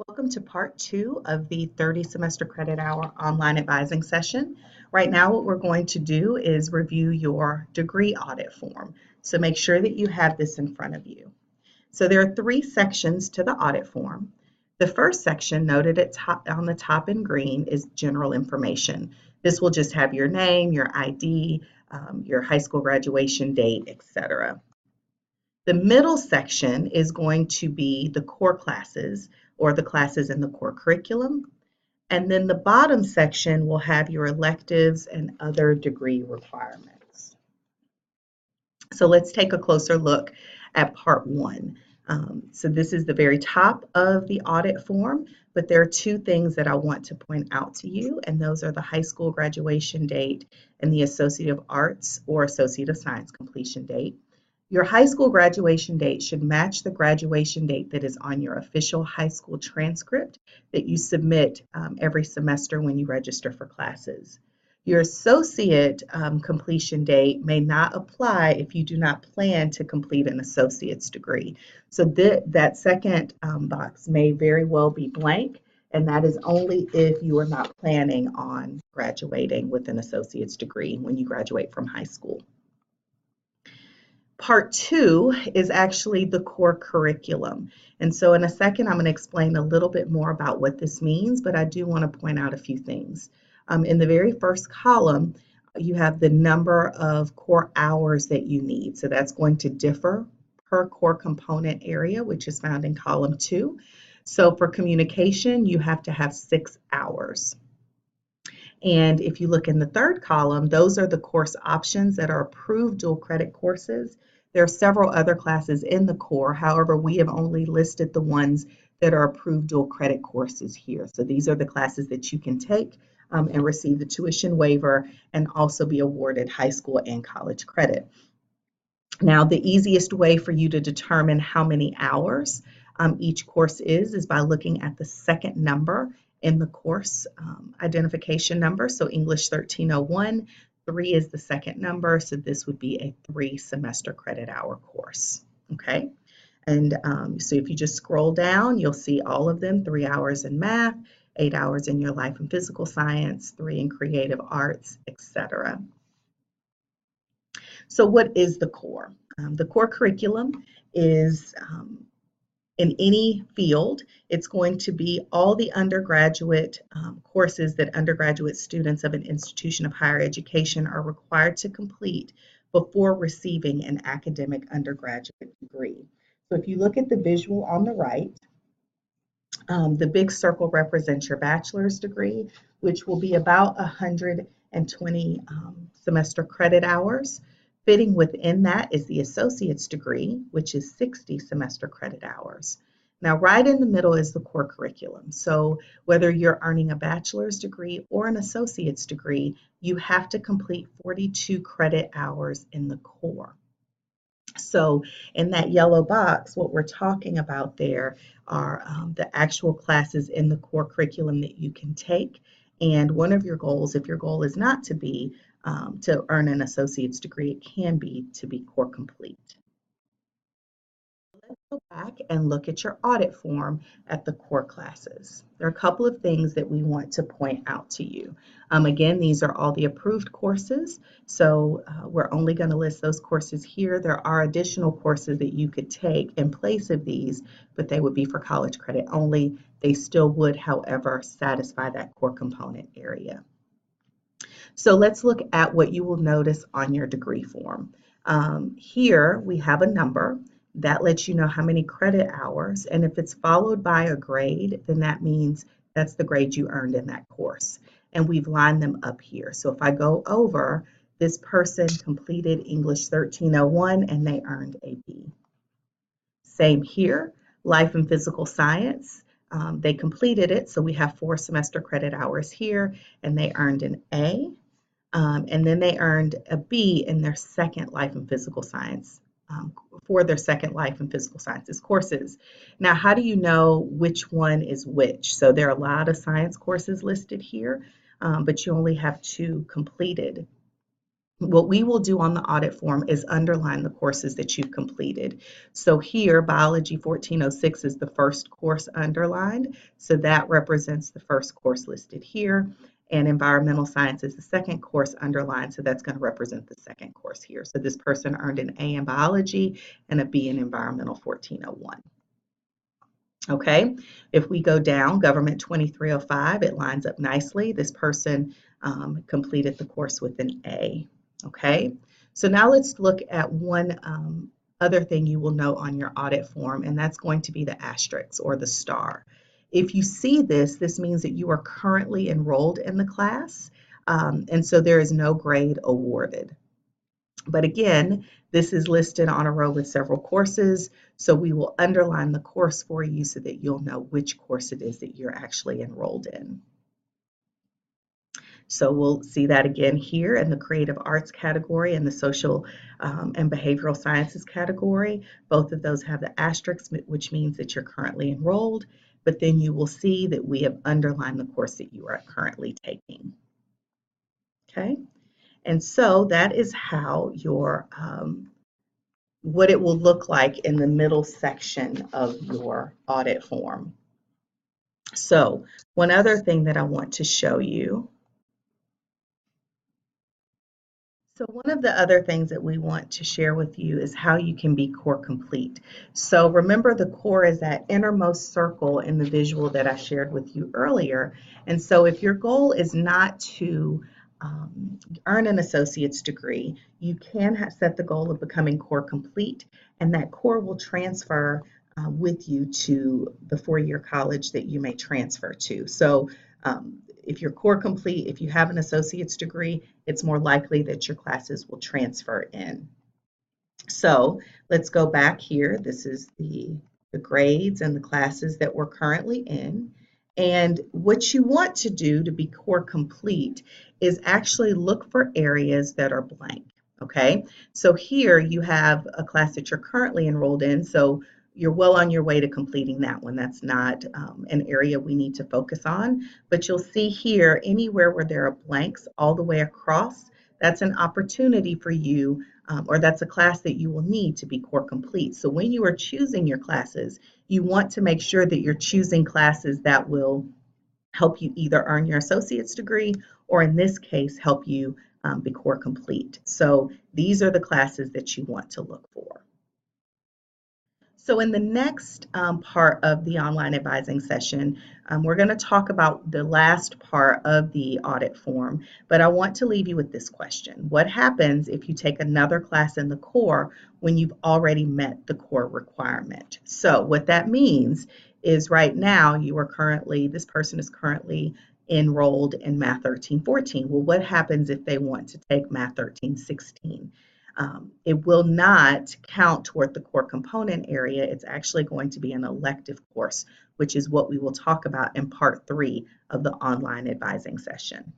Welcome to part 2 of the 30 semester credit hour online advising session. Right now what we're going to do is review your degree audit form. So make sure that you have this in front of you. So there are 3 sections to the audit form. The first section, noted on the top in green, is general information. This will just have your name, your ID, your high school graduation date, etc. The middle section is going to be the core classes or the classes in the core curriculum. And then the bottom section will have your electives and other degree requirements. So let's take a closer look at part 1. So this is the very top of the audit form, but there are 2 things that I want to point out to you, and those are the high school graduation date and the Associate of Arts or Associate of Science completion date. Your high school graduation date should match the graduation date that is on your official high school transcript that you submit every semester when you register for classes. Your associate completion date may not apply if you do not plan to complete an associate's degree. So that second box may very well be blank, and that is only if you are not planning on graduating with an associate's degree when you graduate from high school. Part 2 is actually the core curriculum. And so in a second, I'm going to explain a little bit more about what this means, but I do want to point out a few things. In the very first column, you have the number of core hours that you need. So that's going to differ per core component area, which is found in column 2. So for communication, you have to have 6 hours. And if you look in the third column, those are the course options that are approved dual credit courses. There are several other classes in the core. However, we have only listed the ones that are approved dual credit courses here. So these are the classes that you can take and receive the tuition waiver and also be awarded high school and college credit. Now, the easiest way for you to determine how many hours each course is by looking at the second number in the course identification number. So English 1301, 3 is the second number, so this would be a 3 semester credit hour course, okay? And so if you just scroll down, you'll see all of them: 3 hours in math, 8 hours in your life and physical science, 3 in creative arts, etc. So what is the core? The core curriculum is in any field, it's going to be all the undergraduate courses that undergraduate students of an institution of higher education are required to complete before receiving an academic undergraduate degree. So if you look at the visual on the right, the big circle represents your bachelor's degree, which will be about 120 semester credit hours. Fitting within that is the associate's degree, which is 60 semester credit hours. Now, right in the middle is the core curriculum. So whether you're earning a bachelor's degree or an associate's degree, you have to complete 42 credit hours in the core. So in that yellow box, what we're talking about there are the actual classes in the core curriculum that you can take. And one of your goals, if your goal is not to be to earn an associate's degree, it can be to be core complete. Let's go back and look at your audit form at the core classes. There are a couple of things that we want to point out to you. Again, these are all the approved courses, so we're only going to list those courses here. There are additional courses that you could take in place of these, but they would be for college credit only. They still would, however, satisfy that core component area. So let's look at what you will notice on your degree form. Here we have a number that lets you know how many credit hours, and if it's followed by a grade, then that means that's the grade you earned in that course. And we've lined them up here. So if I go over, this person completed English 1301 and they earned a B. Same here, life and physical science. They completed it, so we have 4 semester credit hours here, and they earned an A. And then they earned a B in their second life and physical science, for their second life and physical sciences courses. Now, how do you know which one is which? So there are a lot of science courses listed here, but you only have 2 completed. what we will do on the audit form is underline the courses that you've completed. So here, Biology 1406 is the first course underlined, so that represents the first course listed here. And Environmental Science is the second course underlined, so that's going to represent the second course here. So this person earned an A in Biology and a B in Environmental 1401. Okay, if we go down, Government 2305, it lines up nicely. This person completed the course with an A. Okay, so now let's look at one other thing you will note on your audit form, and that's going to be the asterisk or the star. If you see this, this means that you are currently enrolled in the class, and so there is no grade awarded. But again, this is listed on a row with several courses, so we will underline the course for you so that you'll know which course it is that you're actually enrolled in. So we'll see that again here in the creative arts category and the social and behavioral sciences category. Both of those have the asterisk, which means that you're currently enrolled, but then you will see that we have underlined the course that you are currently taking. Okay, and so that is how your what it will look like in the middle section of your audit form. So one other thing that I want to show you. So one of the other things that we want to share with you is how you can be core complete. So remember, the core is that innermost circle in the visual that I shared with you earlier. And so if your goal is not to earn an associate's degree, you can set the goal of becoming core complete, and that core will transfer with you to the four-year college that you may transfer to. So if you're core complete, if you have an associate's degree, it's more likely that your classes will transfer in. So let's go back here. This is the grades and the classes that we're currently in. And what you want to do to be core complete is actually look for areas that are blank. Okay, so here you have a class that you're currently enrolled in, so you're well on your way to completing that one. That's not an area we need to focus on, but you'll see here anywhere where there are blanks all the way across, that's an opportunity for you, or that's a class that you will need to be core complete. So when you are choosing your classes, you want to make sure that you're choosing classes that will help you either earn your associate's degree, or in this case, help you be core complete. So these are the classes that you want to look for. So in the next part of the online advising session, we're going to talk about the last part of the audit form, but I want to leave you with this question. What happens if you take another class in the core when you've already met the core requirement? So what that means is right now this person is currently enrolled in Math 1314. Well, what happens if they want to take Math 1316? It will not count toward the core component area. It's actually going to be an elective course, which is what we will talk about in part 3 of the online advising session.